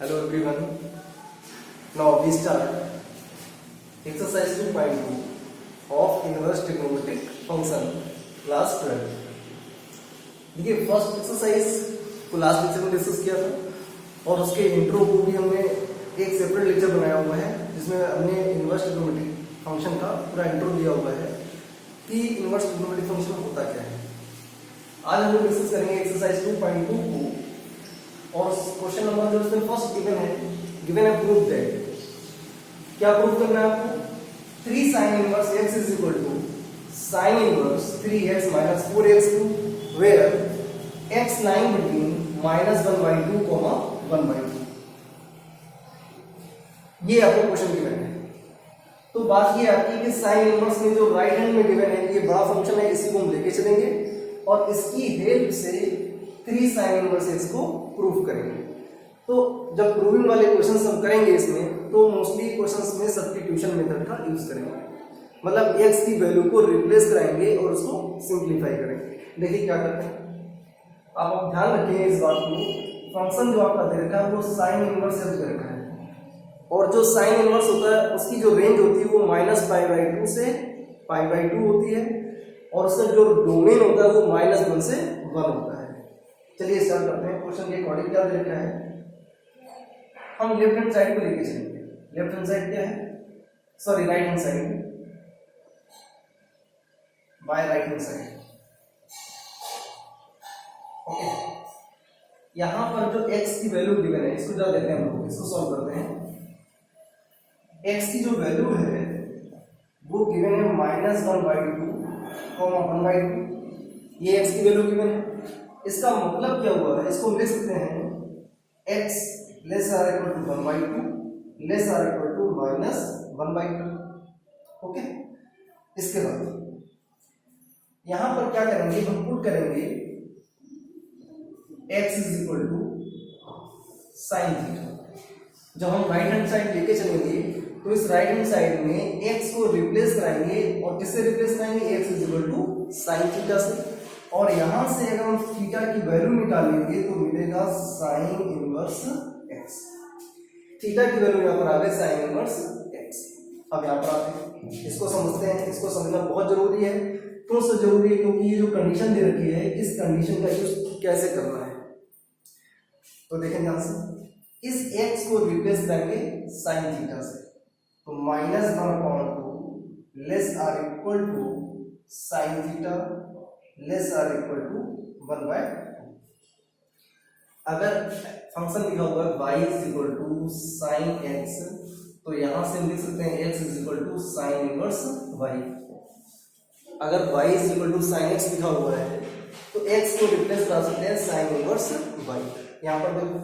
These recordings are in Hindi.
Hello everyone. Now we start exercise 2.2 of inverse trigonometric function class 12. देखिए फर्स्ट एक्सरसाइज को लास्ट लेक्चर में डिस्कस किया था और उसके इंट्रो को भी हमने एक सेपरेट लेक्चर बनाया हुआ है जिसमें हमने इनवर्स ट्रिगोनोमेट्रिक फंक्शन का पूरा इंट्रो दिया हुआ है कि इनवर्स ट्रिगोनोमेट्रिक फंक्शन होता क्या है। आज हम लोग डिस्कस करेंगे एक्सरसाइज 2.2 को और क्वेश्चन नंबर जो इसमें फर्स्ट गिवन है प्रूफ दैट, क्या प्रूफ करना है आपको 3 sin inverse x is equal to sin inverse 3x minus 4x2 where x lying between -1/2, 1/2। ये आपको क्वेश्चन गिवन है। तो बात ये आती है कि sin इनवर्स में जो राइट हैंड में गिवन है ये बड़ा फंक्शन है, इसी को हम लेके चलेंगे और इसकी हेल्प से 3 sin इनवर्स x को प्रूफ करेंगे। तो जब प्रूविंग वाले क्वेश्चंस हम करेंगे इसमें तो मोस्टली क्वेश्चंस में सब्स्टिट्यूशन मेथड का यूज करेंगे, मतलब x की वैल्यू को रिप्लेस कराएंगे और उसको सिंप्लीफाई करेंगे। देखिए क्या करते हैं, आप ध्यान रखें इस बात को, फंक्शन जो आपका दे रखा है वो sin इनवर्स f दे रखा है और जो sin इनवर्स होता है उसकी जो रेंज होती है वो -π/2 से π/2 होती है और उसका जो डोमेन होता है वो -1 से 1 होता है। चलिए स्टार्ट करते हैं। क्वेश्चन के अकॉर्डिंग क्या दे रखा है, हम लेफ्ट हैंड साइड को लेके चलेंगे। लेफ्ट हैंड साइड क्या है, sorry right hand side, by right hand side. Okay, यहां पर जो x की वैल्यू गिवन है इसको क्या देते हैं, हम लोग इसको सॉल्व करते हैं। x की जो वैल्यू है वो गिवन है -1/2, 1/2। ये x की वैल्यू गिवन है। इसका मतलब क्या हुआ है, इसको हम लिख सकते हैं x less or equal to 1/2 less or equal to -1/2। Okay, इसके बाद यहां पर क्या करेंगे, हम पुट करेंगे x is equal to sine theta. जब हम राइट हैंड साइड लेके चलेंगे तो इस राइट हैंड साइड में x को रिप्लेस कराएंगे और किससे रिप्लेस कराएंगे, x is equal to sine theta से। और यहां से अगर हम थीटा की वैल्यू निकालेंगे तो मिलेगा साइन इनवर्स x। थीटा की वैल्यू यहां पर आ गई साइन इनवर्स x। अब यहां पर आते हैं, इसको समझते हैं। इसको समझना बहुत जरूरी है। क्यों से जरूरी है, क्योंकि ये जो कंडीशन दे रखी है इस कंडीशन का यूज कैसे करना है। तो देखें ध्यान से, इस x को रिप्लेस करेंगे साइन थीटा से, तो -1/2 less or equal to sine theta less or equal to 1/2। अगर फंक्शन लिखा हुआ है y is equal to sine x तो यहां से हम लिख सकते हैं x is equal to sine inverse y। अगर y is equal to sine x लिखा हुआ है तो x को रिप्लेस कर सकते हैं साइन इनवर्स y। यहां पर देखो,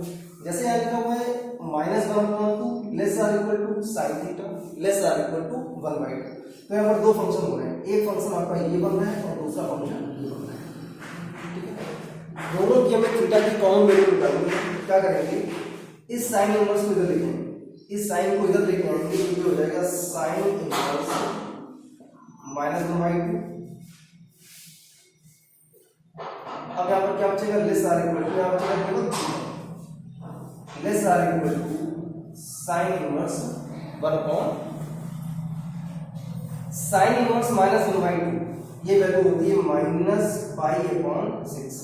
जैसे यहां लिखा हुआ है -1/2 less or equal to sine theta less or equal to 1/2। तो यहां पर दो फंक्शन हो रहे हैं, एक फंक्शन आपका ये बन रहा है और दूसरा फंक्शन ये बन रहा है। ठीक है, दोनों की हमें थीटा की कॉमन वैल्यू निकालनी है। क्या करेंगे, इस साइन इनवर्स को इधर लिखेंगे, इस साइन को इधर लेके आएंगे तो ये हो जाएगा साइन इनवर्स -1/2। अब यहां पर क्या बचेगा, लेस आर इक्वल टू, यहां बचेगा less or equal to sine inverse 1/, sine inverse -1/2 ये वैल्यू होती है -π/6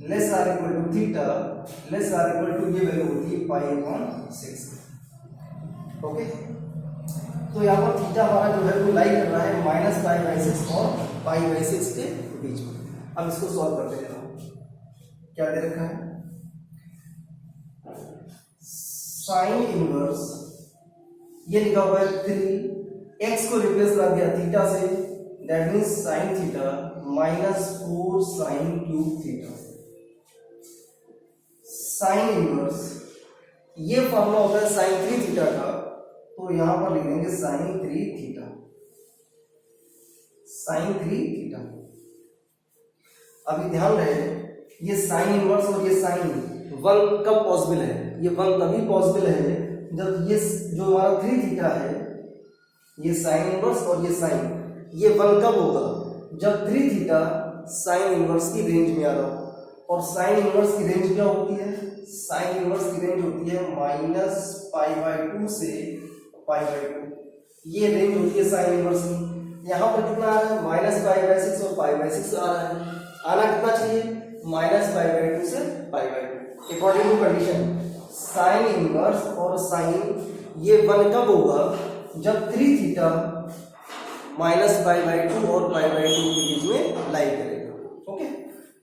less or equal to theta less or equal to ये वैल्यू होती है π/6। ओके, तो यहाँ पर थीटा हमारा जो है वो लाई कर रहा है -π/6 और π/6 के बीच में। अब इसको सॉल्व करते हैं। क्या दे रखा है, साइन इनवर्स ये लिखा हुआ है 3, x को रिप्लेस कर दिया थीटा से, that means sin theta -4 sin cube theta. Sine inverse ये फॉर्मूला होता है sin 3 थीटा का, तो यहां पर लिख देंगे sin 3 थीटा, sin 3 थीटा। अभी ध्यान रहे, ये साइन इनवर्स और ये साइन 1 कब पॉसिबल है, ये 1 तभी पॉसिबल है जब ये जो हमारा 3 थीटा है, ये साइन इनवर्स और ये साइन, ये 1 कब होगा, जब 3 थीटा साइन इनवर्स की रेंज में आ रहा हो। और साइन इनवर्स की रेंज क्या होती है? साइन इनवर्स की रेंज होती है -π/2 से π/2, ये रेंज होती है साइन इनवर्स की। यहाँ पर कितना आ रहा है? -π/6 और π/6 आ रहा है। आना कितना चाहिए? -π/2 से π/2। According to condition sine inverse और साइन ये 1 कब होगा? जब 3 थीटा -π/2 और π/2 के बीच में लाई करेगा। ओके,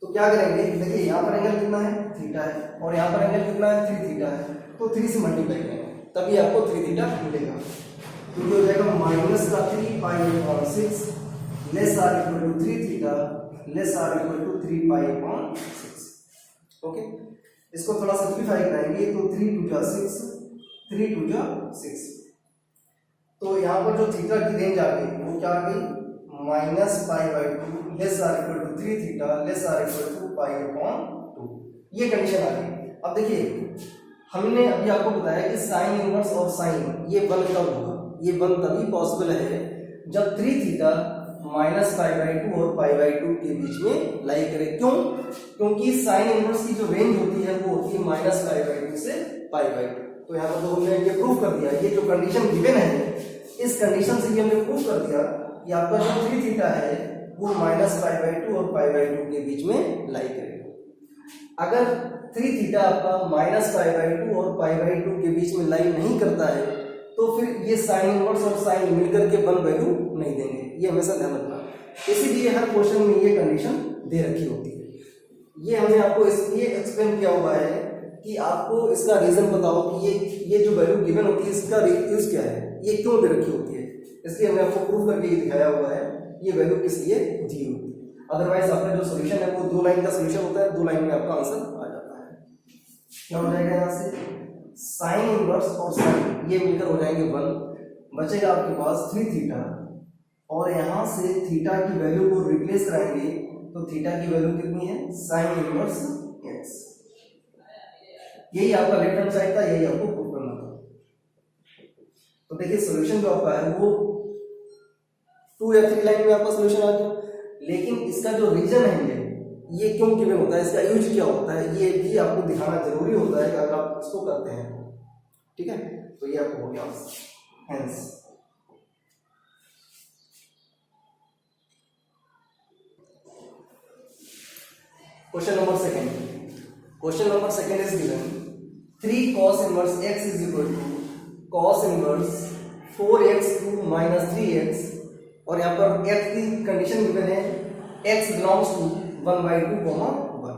तो क्या करेंगे? देखिए यहाँ पर एंगल कितना है? थीटा है, और यहाँ पर एंगल कितना है? 3 थीटा है। तो 3 से मल्टीप्लाई करेंगे तभी आपको 3 थीटा मिलेगा। तो ये हो जाएगा -3π/6 less r equal to 3 theta less r equal to 3π/6। Okay, इसको थोड़ा सिंप्लीफाई कराएंगे तो 3 2 जा 6, 3 2 जा 6। तो यहाँ पर जो थीटा की रेंज आ गई वो क्या आ गई? -π/2 less r equal to 3 theta less r equal to π/2। ये कंडीशन आ गई। अब देखिए हमने अभी आपको बताया कि साइन इनवर्स और साइन ये 1 कब होगा? ये 1 तभी पॉसिबल है जब 3 थीटा -π/2 और π/2 के बीच में लाई करे। क्यों? क्योंकि साइन इनवर्स की जो रेंज होती है वो होती है -π/2 से π/2। तो यहाँ पर तो हमने ये प्रूव कर दिया। ये जो कंडीशन गिवन है इस कंडीशन से ये हमने प्रूव कर दिया कि आपका जो 3 थीटा है वो -π/2 और π/2 के बीच में लाई करेगा। अगर 3 थीटा आपका -π/2 और π/2 के बीच में लाई नहीं करता है तो फिर ये साइन इनवर्स और साइन मिलकर के 1 वैल्यू नहीं देंगे। ये हमेशा ध्यान रखना। इसीलिए हर क्वेश्चन में ये कंडीशन दे रखी होती है। ये हमने आपको इसलिए एक्सप्लेन किया हुआ है कि आपको इसका रीजन पता हो कि ये जो वैल्यू गिवन होती है इसका यूज क्या है, ये क्यों दे रखी होती है। इसलिए हमने आपको प्रूव करके ये दिखाया हुआ है ये वैल्यू किस लिए दी होती है। अदरवाइज आपका जो सोल्यूशन है वो 2 लाइन का सोल्यूशन होता है, 2 लाइन में आपका आंसर आ जाता है। क्या हो जाएगा? यहाँ से साइन इनवर्स और साइन ये मिलकर हो जाएंगे 1, बचेगा आपके पास 3 थीटा, और यहाँ से थीटा की वैल्यू को रिप्लेस कराएंगे तो थीटा की वैल्यू कितनी है? Sine inverse x। यही आपका लेफ्ट हैंड साइड था, यही आपको प्रूव करना था। तो देखिए सॉल्यूशन जो आपका है वो 2 या 3 लाइन में आपका सॉल्यूशन आ गया। लेकिन इसका जो रीजन है ये क्यों गिवन होता है, इसका यूज क्या होता है, ये भी आपको दिखाना जरूरी होता है अगर आप इसको करते हैं। ठीक है, तो ये आपको हो गया hence. Question number second is given 3 cos inverse x is equal to cos inverse 4x2 - 3x, और यहाँ पर x की कंडीशन गिवन है x बिलोंग्स टू 1/2, 1।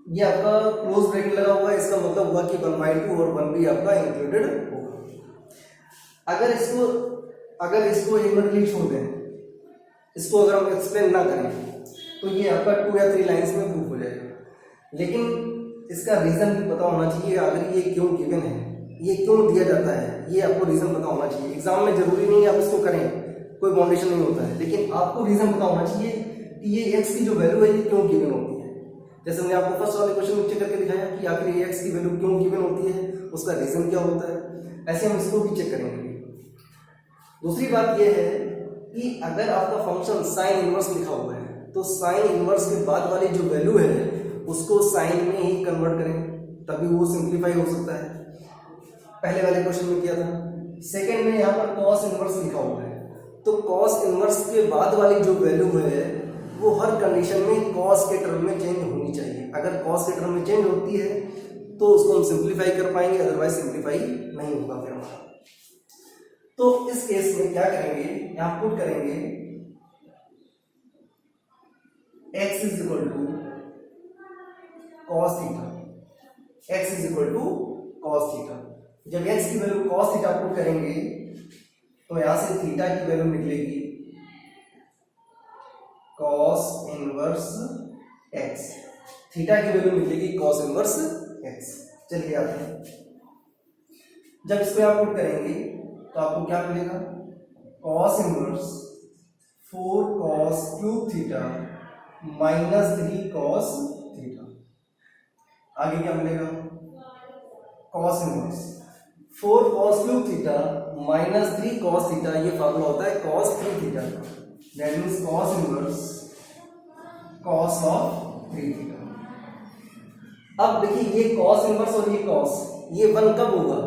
ये आपका क्लोज ब्रैकेट लगा हुआ है, इसका मतलब हुआ कि 1/2 और 1 भी आपका इंक्लूडेड होगा। अगर इसको इनवर्टली छोड़ दें, इसको अगर हम एक्सप्लेन ना करें तो ये आपका 2 या 3 लाइंस में प्रूफ हो जाएगा। लेकिन इसका रीजन भी पता होना चाहिए। अगर ये क्यों गिवन है, ये क्यों दिया जाता है, ये आपको रीजन पता होना चाहिए। एग्जाम में जरूरी नहीं है आप इसको करें, कोई बाउंडेशन नहीं होता है, लेकिन आपको रीजन पता होना चाहिए कि ये x की जो वैल्यू है ये क्यों गिवन होती है। जैसे हमने आपको फर्स्ट वाले क्वेश्चन में चेक करके दिखाया कि आखिर ये x की वैल्यू क्यों गिवन होती है, उसका रीजन क्या होता है। ऐसे हम इसको भी चेक करेंगे। दूसरी बात यह है कि अगर आपका फंक्शन साइन इनवर्स लिखा हुआ है तो साइन इनवर्स के बाद वाली जो वैल्यू है उसको साइन में ही कन्वर्ट करें, तभी वो सिंप्लीफाई हो सकता है। पहले वाले क्वेश्चन में किया था। सेकंड में यहाँ पर cos इनवर्स लिखा हुआ है, तो cos इनवर्स के बाद वाली जो वैल्यू है वो हर कंडीशन में cos के टर्म में चेंज होनी चाहिए। अगर cos के टर्म में चेंज होती है तो उसको हम सिंप्लीफाई कर पाएंगे, अदरवाइज सिंप्लीफाई नहीं होगा फिर हमारा। तो इस केस में क्या करेंगे, यहाँ पुट करेंगे x is equal to cos theta, x is equal to cos theta. जब x की वैल्यू cos थीटा पुट करेंगे तो यहां से थीटा की वैल्यू निकलेगी cos इनवर्स x, थीटा की वैल्यू निकलेगी cos इनवर्स x। चलिए आते हैं, जब इसको यहां पुट करेंगे तो आपको क्या मिलेगा, cos inverse 4 cos cube theta minus 3 cos theta. आगे क्या मिलेगा, cos inverse 4 cos cube theta minus 3 cos theta, ये फार्मूला होता है cos 3 theta. That means cos inverse cos of 3 theta. अब देखिए ये कॉस इनवर्स और ये कॉस, ये 1 कब होगा?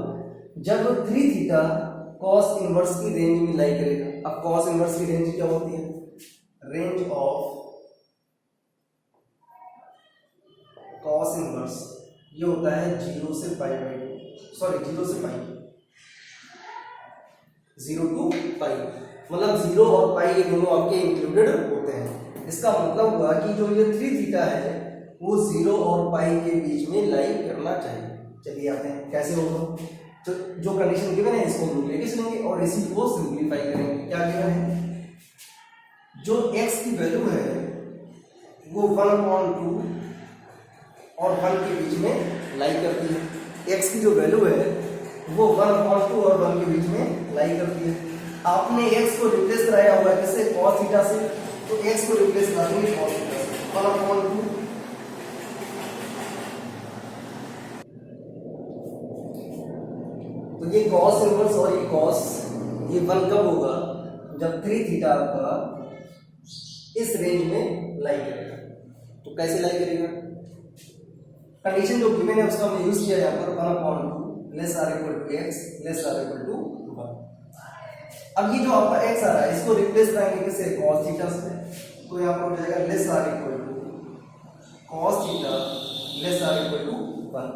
जब 3 थीटा कॉस इनवर्स की रेंज में लाई करेगा। अब कॉस इनवर्स की रेंज क्या होती है? रेंज ऑफ कॉस इनवर्स ये होता है 0 से पाई बाई 2, सॉरी 0 से पाई, 0 टू पाई, मतलब 0 और पाई ये दोनों आपके इंक्लूडेड होते हैं। इसका मतलब हुआ कि जो ये 3 थीटा है वो 0 और पाई के बीच में लाई करना चाहिए। चलिए आते हैं कैसे होगा। तो जो कंडीशन गिवन है इसको हम लेके चलेंगे और इसी को सिंपलीफाई करेंगे। क्या गिवन है? जो x की वैल्यू है वो 1/2 और 1 के बीच में लाई करती है। x की जो वैल्यू है वो 1/2 और 1 के बीच में लाई करती है। आपने x को रिप्लेस कराया हुआ है किससे? cos थीटा से। तो x को रिप्लेस करा देंगे cos थीटा से, 1/2। तो ये cos इनवर्स और ये cos ये 1 कब होगा? जब 3 थीटा आपका इस रेंज में लाई करेगा। तो कैसे लाई करेगा? कंडीशन जो गिवन है उसका हमने यूज किया यहाँ पर 1/2 less or equal to x less or equal to 1। अब ये जो आपका x आ रहा है इसको रिप्लेस करेंगे किससे? cos थीटा से। तो यहाँ पर हो जाएगा less or equal to cos theta less or equal to 1।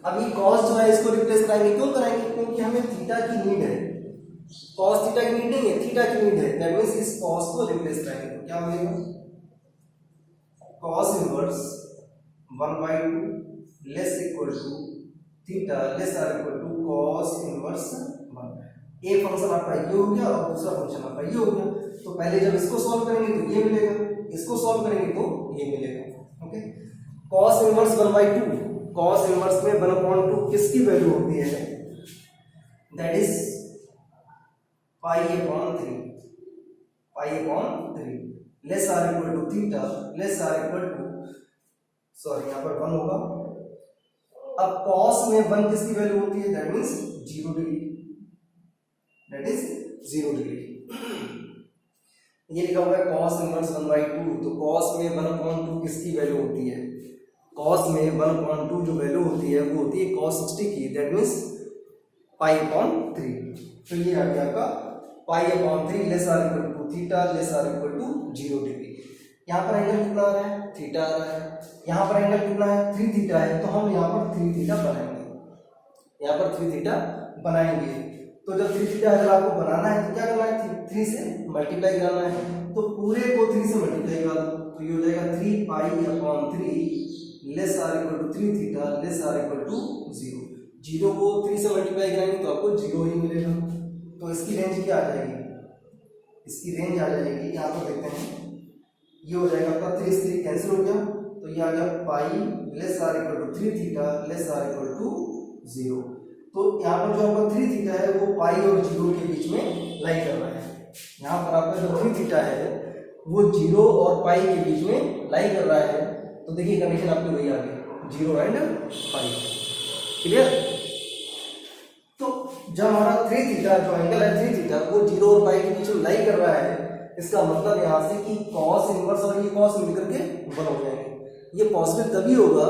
अब ये cos जो है इसको रिप्लेस कराएंगे, क्यों कराएंगे? क्योंकि हमें थीटा की नीड है। cos थीटा की नीड नहीं है, थीटा की नीड है। दैट मींस इस cos को रिप्लेस कराएंगे तो क्या मिलेगा? cos inverse 1/2 less equal to theta less or equal to cos inverse 1। एक फंक्शन आपका ये हो गया और दूसरा फंक्शन आपका ये हो गया। तो पहले जब इसको सॉल्व करेंगे तो ये मिलेगा, इसको सॉल्व करेंगे तो ये मिलेगा। Okay, cos inverse 1/2, cos inverse में 1/2 किसकी वैल्यू होती है? दैट इज पाई/3, पाई/3 less or equal to theta less or equal to, sorry यहाँ पर 1 होगा। अब cos में 1 किसकी वैल्यू होती है? That means 0 degree, that is 0 degree. ये लिखा हुआ है cos इनवर्स 1/2, तो cos में 1/2 किसकी वैल्यू होती है? cos में 1/2 जो वैल्यू होती है वो होती है cos 60 की, दैट मींस पाई/3। तो ये आ गया आपका पाई/3 less or equal to theta less or equal to 0 degree. यहाँ पर एंगल कितना आ रहा है? थीटा आ रहा है। यहाँ पर एंगल कितना है? 3 थीटा है। तो हम यहाँ पर 3 थीटा बनाएंगे, यहाँ पर 3 थीटा बनाएंगे। तो जब 3 थीटा अगर आपको बनाना है तो क्या करना है? 3 से मल्टीप्लाई कराना है। तो पूरे को 3 से मल्टीप्लाई करा दो तो ये हो जाएगा 3 पाई/3 less or equal to 3 theta less or equal to 0। 0 को 3 से मल्टीप्लाई कराएंगे तो आपको 0 ही मिलेगा। तो इसकी रेंज क्या आ जाएगी? इसकी रेंज आ जाएगी, यहाँ पर देखते हैं, ये हो जाएगा आपका 3 से 3 कैंसिल हो गया तो ये आ गया pi less or equal to 3 theta less or equal to 0। तो यहाँ पर जो आपका 3 थीटा है वो पाई और 0 के बीच में लाई कर रहा है। यहाँ पर आपका जो 3 थीटा है वो 0 और पाई के बीच में लाई कर रहा है। तो देखिए कंडीशन आपकी वही आ गई, 0 एंड पाई। क्लियर? तो जब हमारा 3 थीटा जो एंगल है 3 थीटा वो 0 और पाई के बीच में लाई कर रहा है, इसका मतलब यहाँ से कि cos इनवर्स और ये cos मिलकर के 1 हो जाएंगे। ये पॉसिबल तभी होगा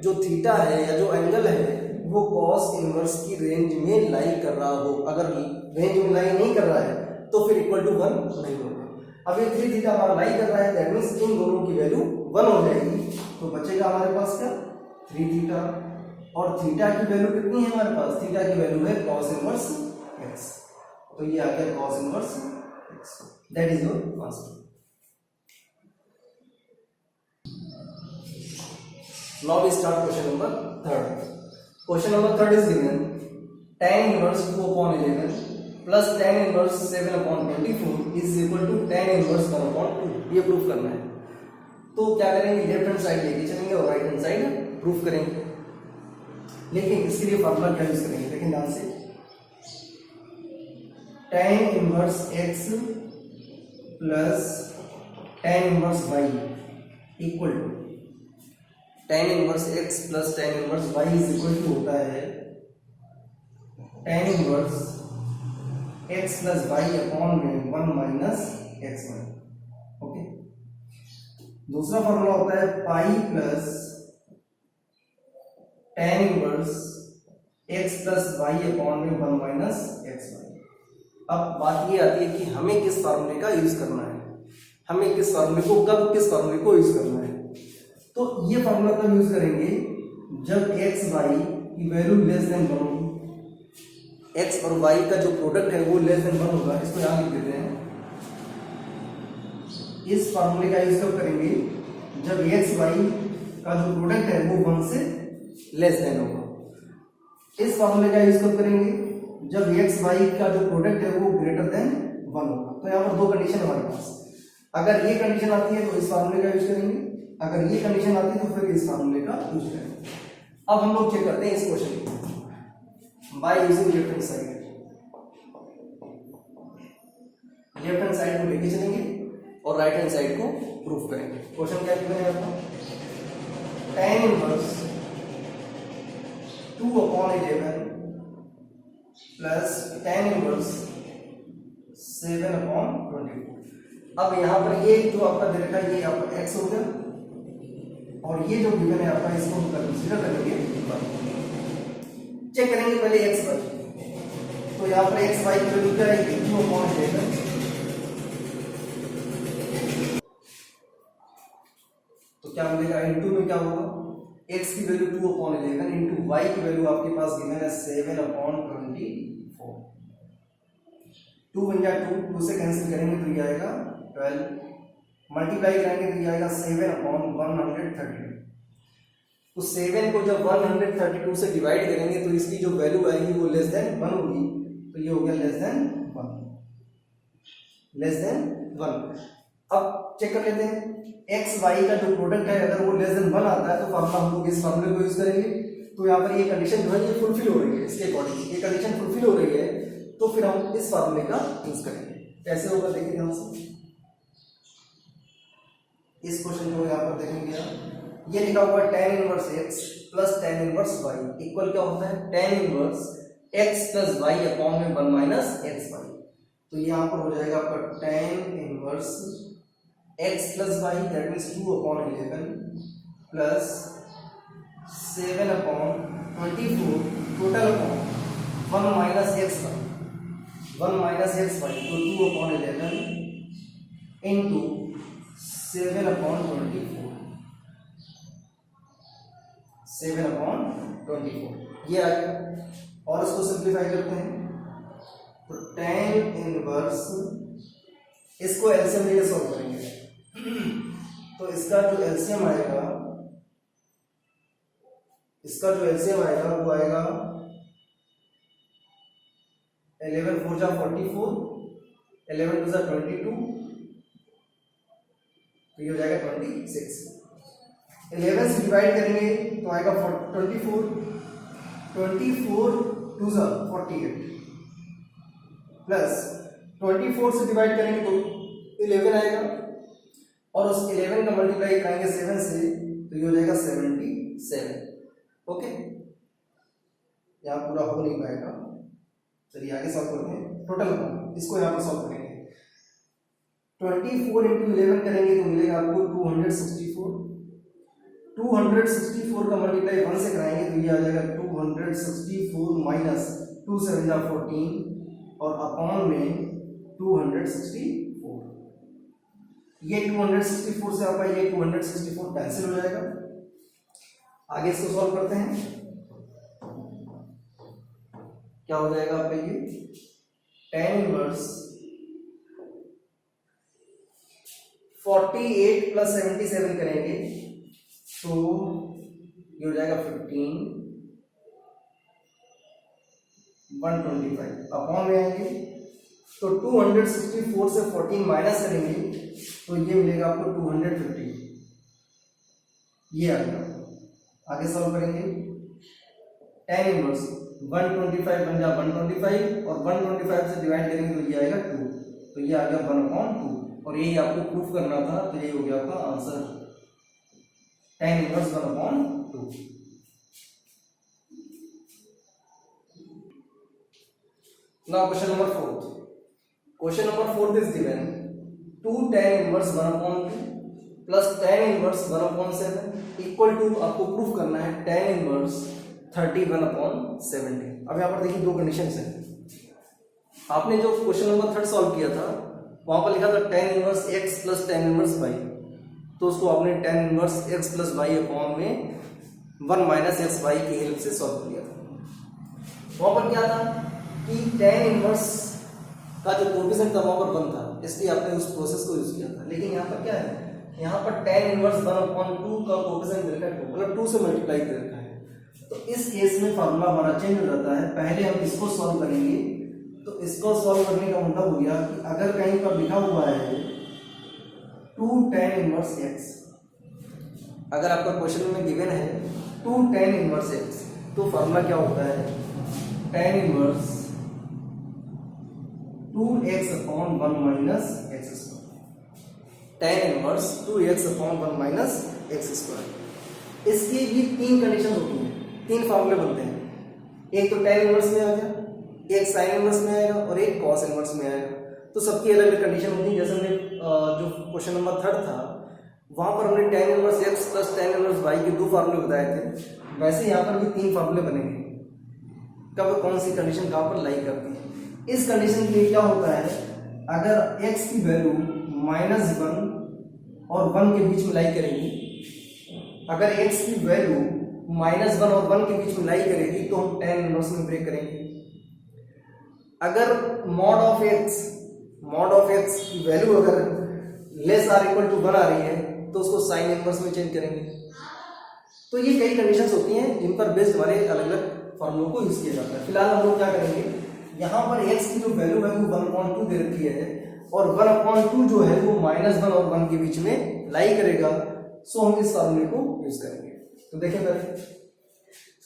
जो थीटा है या जो एंगल है वो cos इनवर्स की रेंज में लाई कर रहा हो। अगर रेंज में लाई नहीं कर रहा है तो फिर इक्वल टू 1 नहीं होगा। अब ये 3 थीटा हमारा लाई कर रहा है, दैट मींस इन दोनों की वैल्यू 1 हो जाएगी। तो बचेगा हमारे पास क्या? 3 थीटा। और थीटा की वैल्यू कितनी है हमारे पास? थीटा की वैल्यू है cos इनवर्स x। तो ये आ गया cos inverse x। That is your answer. Now we start question number 3rd. Question number 3rd is given tan inverse 2/11 plus tan inverse 7/24 is equal to tan inverse 1/2। ये प्रूफ करना है। तो क्या करेंगे? लेफ्ट हैंड साइड लेके चलेंगे और राइट हैंड साइड प्रूफ करेंगे। लेकिन इसके लिए फॉर्मूला क्या यूज करेंगे? लेकिन ध्यान से, tan inverse x plus tan inverse y equal to tan inverse x plus tan inverse y is equal to होता है tan inverse x plus y upon में 1 माइनस x1। ओके, दूसरा फॉर्मूला होता है pi plus tan inverse x plus y upon में 1 माइनस एक्स वाई। अब बात ये आती है कि हमें किस फार्मूले का यूज करना है, हमें किस फार्मूले को कब किस फार्मूले को यूज करना है। तो ये फार्मूला तब यूज करेंगे जब x वाई की वैल्यू लेस देन 1 होगी। x और y का जो प्रोडक्ट है वो लेस देन 1 होगा। इसको यहां लिख देते हैं। इस फार्मूले का यूज कब करेंगे जब x y का जो प्रोडक्ट है वो 1 से लेस देन होगा। इस फार्मूले का यूज कब करेंगे जब x y का जो प्रोडक्ट है वो ग्रेटर देन 1 होगा। तो यहाँ पर दो कंडीशन हमारे पास, अगर ये कंडीशन आती है तो इस फार्मूले का यूज करेंगे, अगर ये कंडीशन आती है तो फिर इस फार्मूले का यूज करेंगे। अब हम लोग चेक करते हैं इस क्वेश्चन को by using left hand side. Left hand side को लेके चलेंगे और राइट हैंड साइड को प्रूफ करेंगे। क्वेश्चन क्या गिवन है आपको, tan inverse 2/11 plus tan inverse 7/24। अब यहाँ पर ये जो आपका दे रखा है ये आपका x हो गया और ये जो गिवन है आपका इसको हम कंसीडर करेंगे। चेक करेंगे पहले x y, तो यहाँ पर x y की वैल्यू क्या है 2/11। तो क्या मिलेगा इनटू में क्या होगा x की वैल्यू 2/11 इनटू y की वैल्यू आपके पास गिवन है 7/24। 2 बन जाए 2 से कैंसिल करेंगे तो ये आएगा 12, मल्टीप्लाई करेंगे तो ये आएगा 7/132। तो 7 को जब 132 से डिवाइड करेंगे तो इसकी जो वैल्यू आएगी वो लेस देन 1 होगी। तो ये हो गया लेस देन 1, लेस देन 1। अब चेक कर लेते हैं एक्स वाई का जो प्रोडक्ट है अगर वो लेस देन 1 आता है तो फार्मूला हम लोग इस फार्मूले को यूज करेंगे। तो यहाँ पर ये कंडीशन जो है ये फुलफिल हो रही है, इसके अकॉर्डिंग ये कंडीशन फुलफिल हो रही है तो फिर हम इस फार्मूले का यूज करेंगे। कैसे होगा देखिए ध्यान से, इस क्वेश्चन को यहाँ पर देखेंगे आप, ये लिखा हुआ है tan inverse x plus tan inverse y equal क्या होता है tan inverse x plus y upon में 1 माइनस एक्स वाई। तो ये यहाँ पर हो जाएगा आपका tan inverse x plus y that means 2/11 plus 7/24 total upon 1 minus x y, 1 minus x y तो 2/11 इंटू 7/24, 7/24 ये आ गया। और इसको सिंप्लीफाई करते हैं तो tan इनवर्स, इसको एलसीएम लेके सॉल्व करेंगे तो इसका जो एलसीएम आएगा, इसका जो एलसीएम आएगा वो आएगा 11 4 जा 44, 11 2 जा 22, तो ये हो जाएगा 26। 11 से डिवाइड करेंगे तो आएगा 24, 24 2 जा 48 प्लस 24 से डिवाइड करेंगे तो 11 आएगा और उस 11 का मल्टीप्लाई करेंगे 7 से तो ये हो जाएगा 77। ओके, यहाँ पूरा हो नहीं पाएगा, चलिए आगे सॉल्व करते हैं। टोटल इसको यहाँ पर सॉल्व करेंगे 24 इंटू 11 करेंगे तो मिलेगा आपको 264। 264 का मल्टीप्लाई 1 से कराएंगे तो ये आ जाएगा 264 माइनस 2 7 जा 14 और अपॉन में 264। ये 264 से आपका ये 264 कैंसिल हो जाएगा। आगे इसको सॉल्व करते हैं, क्या हो जाएगा आपका ये tan इनवर्स 48 प्लस 77 करेंगे तो ये हो जाएगा 15, 125 अपॉन में आएंगे तो 264 से 14 माइनस करेंगे तो ये मिलेगा आपको 250, ये आ गया। आगे सॉल्व करेंगे tan इनवर्स 125 बन जा 125 और 125 से डिवाइड करेंगे तो ये आएगा 2, तो ये आ गया 1/2 और यही आपको प्रूफ करना था तो ये हो गया आपका answer tan inverse 1/2। Now question number 4. Question number 4 is given 2 tan inverse 1/2 plus tan inverse 1/7 equal to आपको प्रूफ करना है tan इनवर्स 31/70। अब यहाँ पर देखिए दो कंडीशन है। आपने जो क्वेश्चन नंबर 3 सॉल्व किया था वहां पर लिखा था tan inverse x plus tan inverse y, तो उसको आपने tan inverse x plus y upon में 1 माइनस एक्स वाई की हेल्प से सॉल्व किया था। वहां पर क्या था कि tan इनवर्स का जो कोएफिशिएंट था वहां पर 1 था, इसलिए आपने उस प्रोसेस को यूज किया था। लेकिन यहाँ पर क्या है, यहाँ पर tan इनवर्स 1/2 का कोएफिशिएंट दे रखा है, मतलब 2 से मल्टीप्लाई दे रखा है। तो इस केस में फार्मूला हमारा चेंज हो जाता है। पहले हम इसको सॉल्व करेंगे, तो इसको सॉल्व करने का मतलब हो गया कि अगर कहीं पर लिखा हुआ है 2 tan इनवर्स x, अगर आपका क्वेश्चन में गिवन है 2 tan इनवर्स x, तो फार्मूला क्या होता है tan inverse 2x upon 1 minus x square. tan inverse 2x upon 1 minus x square. इसकी भी 3 कंडीशन होती हैं, 3 फार्मूले बनते हैं। एक तो tan इनवर्स में आ गया, एक sin इनवर्स में आएगा और एक cos इनवर्स में आएगा। तो सबकी अलग अलग कंडीशन होती है। जैसे हमने जो क्वेश्चन नंबर 3 था वहां पर हमने tan inverse x plus tan inverse y के 2 फार्मूले बताए थे, वैसे यहाँ पर भी 3 फार्मूले बनेंगे। कब कौन सी कंडीशन कहाँ पर लाई करती है। इस कंडीशन के लिए क्या होता है, अगर x की वैल्यू -1 और 1 के बीच में लाई करेगी, अगर x की वैल्यू -1 और 1 के बीच में लाई करेगी तो हम tan इनवर्स में ब्रेक करेंगे। अगर मॉड ऑफ x की वैल्यू अगर लेस आर इक्वल टू 1 आ रही है तो उसको साइन इनवर्स में चेंज करेंगे। तो ये कई कंडीशंस होती हैं जिन पर बेस्ड हमारे अलग अलग फॉर्मूलों को यूज किया जाता है। फिलहाल हम लोग क्या करेंगे, यहाँ पर x की जो वैल्यू है वो 1/2 दे रखी है और 1/2 जो है वो -1 और 1 के बीच में लाई करेगा, सो हम इस फॉर्मूले को यूज करेंगे। तो देखिए पहले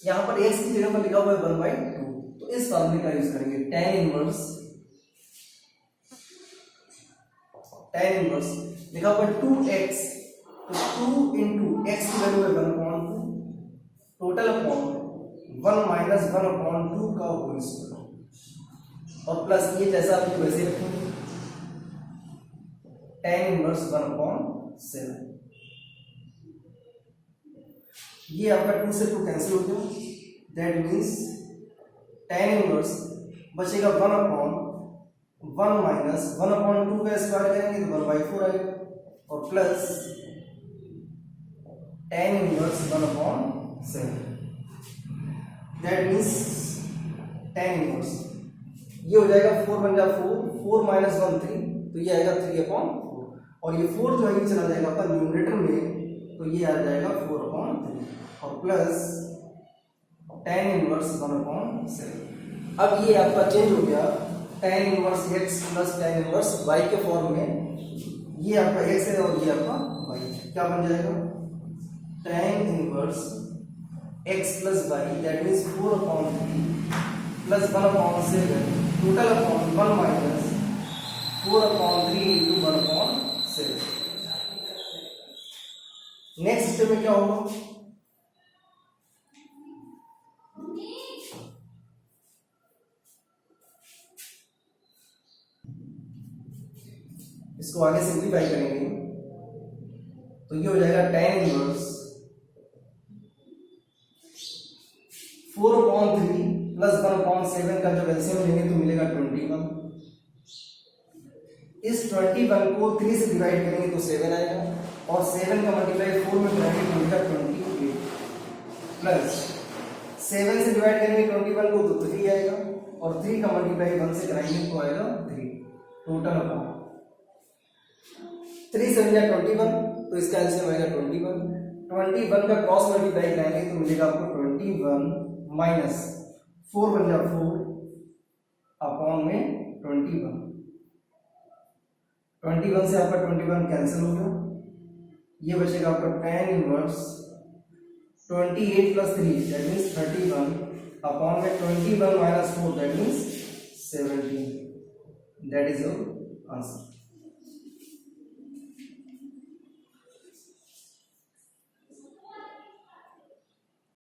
यहाँ पर x की जगह पर लिखा हुआ है 1/2, तो इस फॉर्मूले का यूज करेंगे tan इनवर्स लिखा हुआ है 2x, तो 2 into x की वैल्यू है 1/2 टोटल अपॉन 1 माइनस 1/2 का होल स्क्वायर और प्लस ये जैसा आप वैसे रखेंगे tan इनवर्स 1/7। ये आपका 2 से 2 कैंसिल हो गया, दैट मीन्स tan इनवर्स बचेगा 1/1 माइनस 1/2 का स्क्वायर करेंगे तो 1/4 आएगा और plus tan inverse 1/7, that means tan inverse ये हो जाएगा 4 बन जा 4 माइनस 1 3, तो ये आएगा 3/4 और ये 4 जो है ये चला जाएगा आपका न्यूमरेटर में, तो ये आ जाएगा 4/3 और प्लस tan इनवर्स 1/7। अब ये आपका चेंज हो गया tan inverse x plus tan inverse y के फॉर्म में। ये आपका x है और ये आपका y, क्या बन जाएगा tan inverse x plus y, that means 4/3 plus 1/7 total upon 1 minus 4/3 into 1/7। Next step में क्या होगा, इसको आगे सिंप्लीफाई करेंगे तो ये हो जाएगा tan इनवर्स 4/3 प्लस 1/7 का जब एलसीएम लेंगे तो मिलेगा 21। इस 21 को 3 से डिवाइड करेंगे तो 7 आएगा और 7 का मल्टीप्लाई 4 में करेंगे तो मिलेगा 28 प्लस 7 से डिवाइड करेंगे 21 को तो 3 आएगा और 3 का मल्टीप्लाई 1 से कराएंगे तो आएगा 3 टोटल अपॉन 3 से मिलेगा 21, तो इसका एलसीएम आएगा 21 का क्रॉस मल्टीप्लाई कराएंगे तो मिलेगा आपको 21 माइनस 4 बन जाए 4 अपॉन में 21 से आपका 21 कैंसिल हो गया, ये बचेगा आपका tan inverse 28 plus 3 that means 31 upon में 21 minus 4 that means 17, that is your answer.